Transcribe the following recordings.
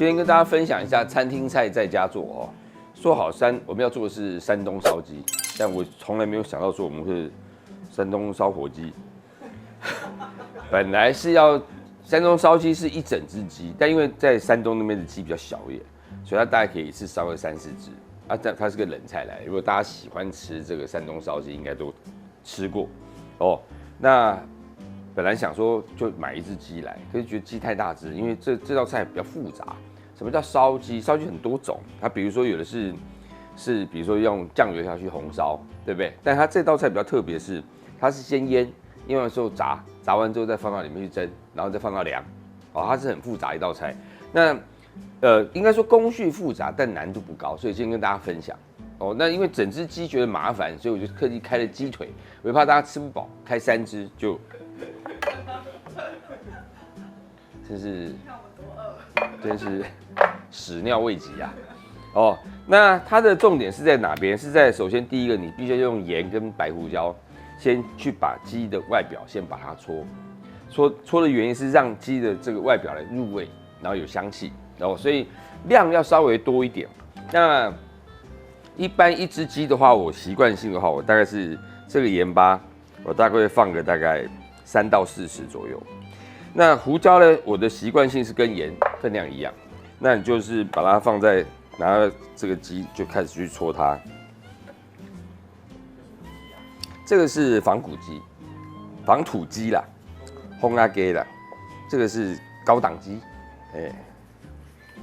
今天跟大家分享一下餐厅菜在家做哦。说好我们要做的是山东烧鸡，但我从来没有想到说我们是山东烧火鸡。本来是要山东烧鸡是一整只鸡，但因为在山东那边的鸡比较小一点，所以它大概可以一次烧个3、4只。啊，它是个冷菜来，如果大家喜欢吃这个山东烧鸡，应该都吃过哦。那本来想说就买一只鸡来，可是觉得鸡太大只，因为这道菜比较复杂。什么叫烧鸡？烧鸡很多种，它比如说有的是比如说用酱油下去红烧，对不对？但它这道菜比较特别是，它是先腌完之后炸完之后再放到里面去蒸，然后再放到凉，哦，它是很复杂一道菜。那应该说工序复杂，但难度不高，所以今天跟大家分享。哦，那因为整只鸡觉得麻烦，所以我就特地开了鸡腿，我怕大家吃不饱，开3只就，真是屎尿未及啊！哦，那它的重点是在哪边？是在首先第一个，你必须要用盐跟白胡椒，先去把鸡的外表先把它搓的原因是让鸡的这个外表来入味，然后有香气，然后所以量要稍微多一点。那一般一只鸡的话，我习惯性的话，我大概是这个盐巴，我大概会放个大概3到40左右。那胡椒呢？我的习惯性是跟盐分量一样，那你就是把它放在拿这个鸡就开始去搓它。这个是仿土鸡啦，烘阿给啦，这个是高档鸡，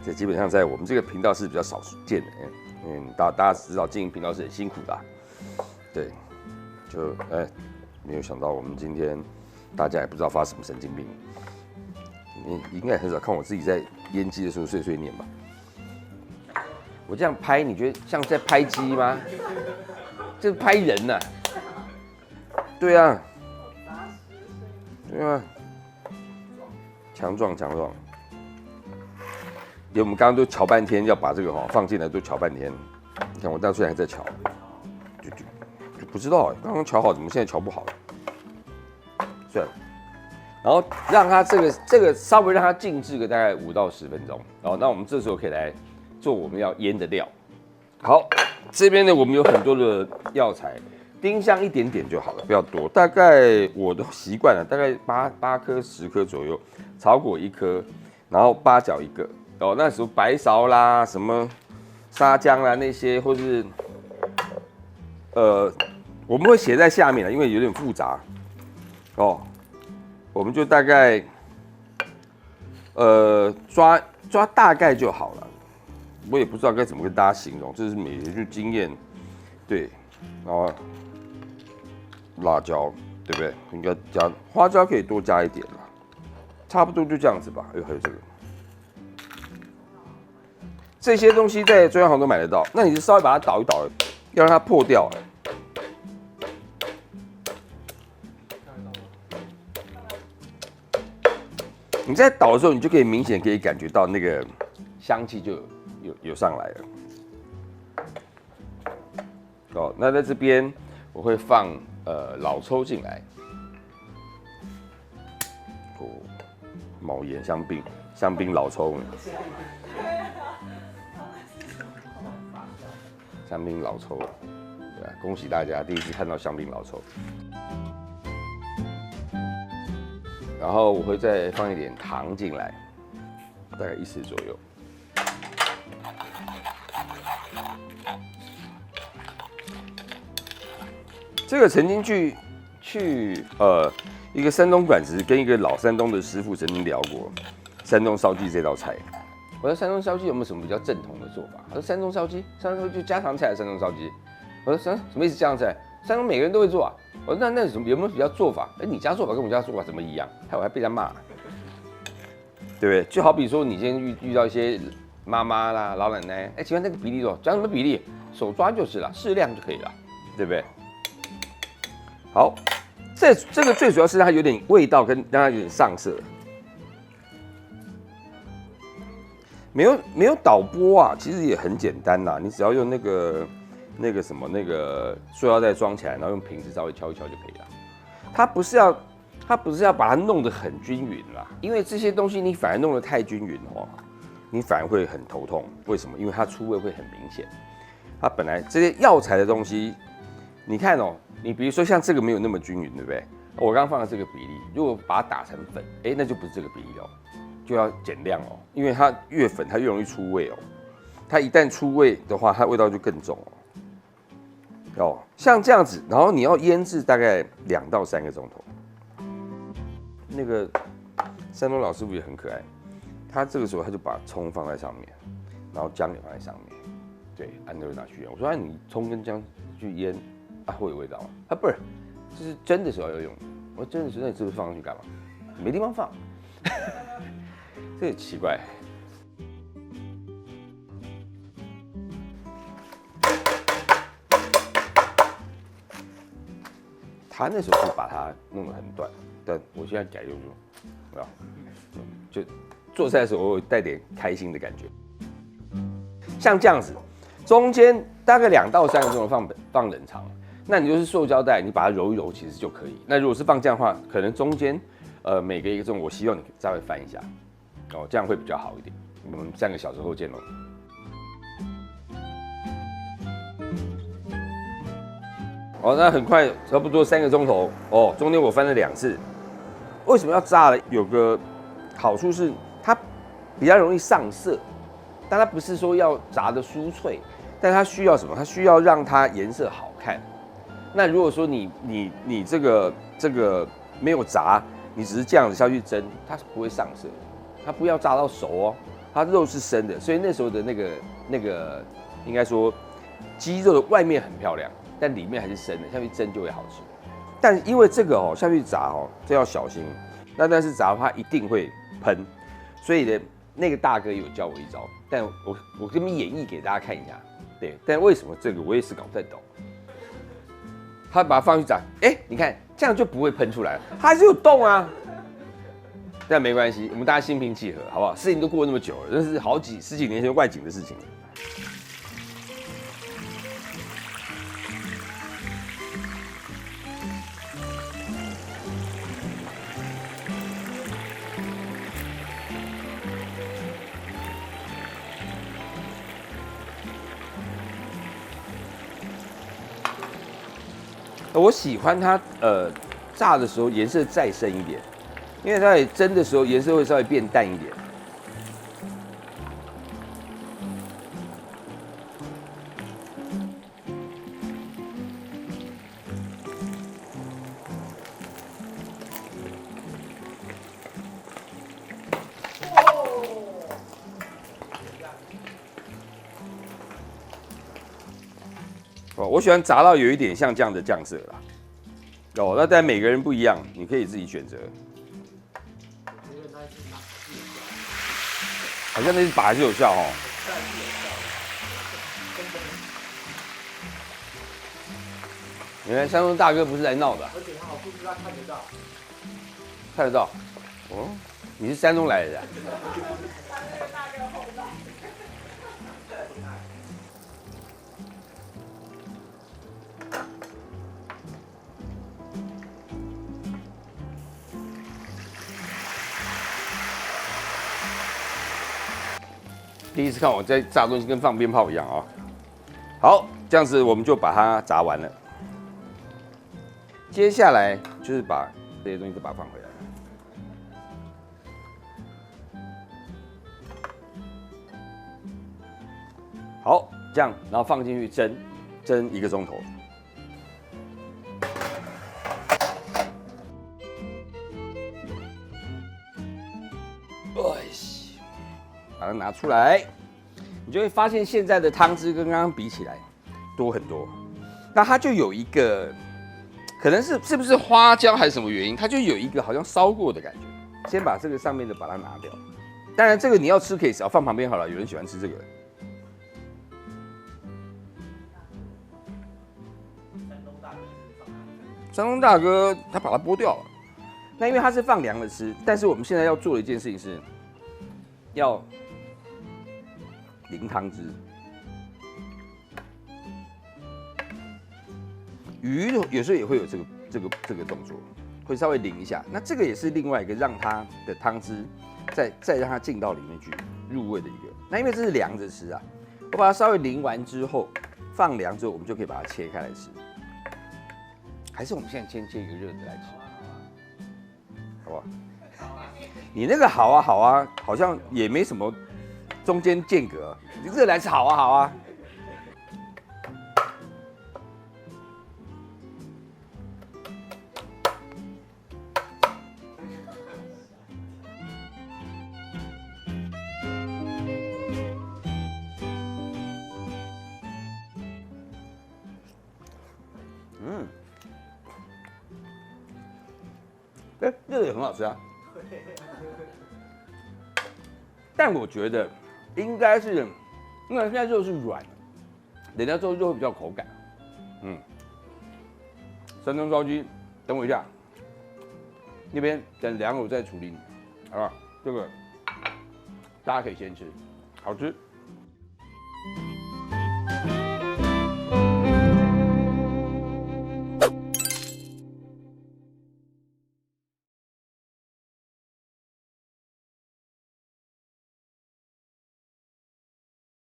这基本上在我们这个频道是比较少见的，大家知道经营频道是很辛苦的啊，对，就没有想到我们今天大家也不知道发什么神经病。你应该很少看我自己在腌鸡的时候碎碎念吧？我这样拍，你觉得像在拍鸡吗？这是拍人呐、对啊，强壮。因为我们刚刚都瞧半天，要把这个放进来都瞧半天。你看我到现在还在瞧，就不知道刚刚瞧好，怎么现在瞧不好了？算了。然后让它这个稍微让它静置个大概5到10分钟，那我们这时候可以来做我们要腌的料。好，这边呢我们有很多的药材，丁香一点点就好了，不要多。大概我的习惯了，大概8颗10颗左右，草果1颗，然后八角1个。那时候白芍啦、什么沙姜啦那些，或是我们会写在下面了，因为有点复杂哦。我们就大概抓大概就好了，我也不知道该怎么跟大家形容，这是每个人经验，对，然后辣椒对不对？应该加花椒可以多加一点啦，差不多就这样子吧。还有这个，这些东西在中药行都买得到，那你就稍微把它捣一捣，要让它破掉。你在捣的时候，你就可以明显可以感觉到那个香气就有上来了。那在这边我会放老抽进来，毛盐、香槟老抽，香槟老抽，对吧？恭喜大家第一次看到香槟老抽。然后我会再放一点糖进来，大概1匙左右。这个曾经去一个山东馆子，跟一个老山东的师傅曾经聊过山东烧鸡这道菜。我说山东烧鸡有没有什么比较正统的做法？他说山东烧鸡就家常菜，山东烧鸡。我说什么意思家常菜？山东每个人都会做啊。我说那有没有比较做法？你家做法跟我家做法怎么一样？害我还被人家骂，对不对？就好比说你今天遇到一些妈妈啦、老奶奶，请问那个比例多少？讲什么比例？手抓就是了，适量就可以了，对不对？好，这个最主要是让它有点味道，跟让它有点上色。没有导播啊，其实也很简单啦，你只要用那个塑料袋装起来，然后用瓶子稍微敲一敲就可以了。它不是要把它弄得很均匀啦，因为这些东西你反而弄得太均匀哦，你反而会很头痛。为什么？因为它出味会很明显。它本来这些药材的东西，你看哦，你比如说像这个没有那么均匀，对不对？我刚刚放的这个比例，如果把它打成粉，那就不是这个比例哦，就要减量哦，因为它越粉它越容易出味哦。它一旦出味的话，它味道就更重哦。哦，像这样子，然后你要腌制大概2到3个钟头。那个山东老师傅也很可爱，他这个时候他就把葱放在上面，然后姜也放在上面，对，按照拿去腌。我说你葱跟姜去腌会有味道吗？他不是，这是蒸的时候要用。我说蒸的时候那你这个放上去干嘛？没地方放，这个奇怪。他那时候是把它弄得很短，但我现在改用说，就做菜的时候我有带点开心的感觉。像这样子，中间大概2到3个钟头放冷藏，那你就是塑胶袋，你把它揉一揉其实就可以。那如果是放这样的话，可能中间每隔1个钟头，我希望你稍微翻一下，这样会比较好一点。我们3个小时后见喽。那很快，差不多3个钟头中间我翻了2次。为什么要炸呢？有个好处是它比较容易上色，但它不是说要炸的酥脆，但它需要什么？它需要让它颜色好看。那如果说你这个没有炸，你只是这样子下去蒸，它是不会上色，它不要炸到熟哦，它肉是生的，所以那时候的那个应该说鸡肉的外面很漂亮。但里面还是生的，下去蒸就会好吃。但因为这个下去炸这要小心。那但是炸的话一定会喷，所以呢，那个大哥有教我一招，但我跟你们演绎给大家看一下。对，但为什么这个我也是搞不太懂。他把它放去炸，你看这样就不会喷出来了，它还是有洞啊。但没关系，我们大家心平气和，好不好？事情都过那么久了，这是十几年前外景的事情。我喜欢它炸的时候颜色再深一点，因为在蒸的时候颜色会稍微变淡一点。我喜欢炸到有一点像这样的酱色啦。那但每个人不一样，你可以自己选择。好像那是把还是有效哦。原来山东大哥不是来闹的。而且他好处是他看得到。看得到？你是山东来的？第一次看我在炸东西，跟放鞭炮一样啊！好，这样子我们就把它炸完了。接下来就是把这些东西都把它放回来。好，这样，然后放进去蒸1个钟头。把它拿出来，你就会发现现在的汤汁跟刚刚比起来多很多。那它就有一个，可能是不是花椒还是什么原因，它就有一个好像烧过的感觉。先把这个上面的把它拿掉。当然，这个你要吃可以少放旁边好了，有人喜欢吃这个。山东大哥他把它剥掉了，那因为他是放凉了吃，但是我们现在要做的一件事情是，要淋汤汁。鱼有时候也会有这个动作，会稍微淋一下。那这个也是另外一个让它的汤汁再让它进到里面去入味的一个。那因为这是凉着吃啊，我把它稍微淋完之后，放凉之后，我们就可以把它切开来吃。还是我们现在先切一个热的来吃，好不好？你那个好啊好啊，好像也没什么中间间隔，你热来吃好啊好啊。哎，这个也很好吃啊。但我觉得应该是，因为现在肉是软的，等下之后肉会比较口感。山东烧鸡，等我一下，那边等凉了我再处理你，好吧？这个大家可以先吃，好吃。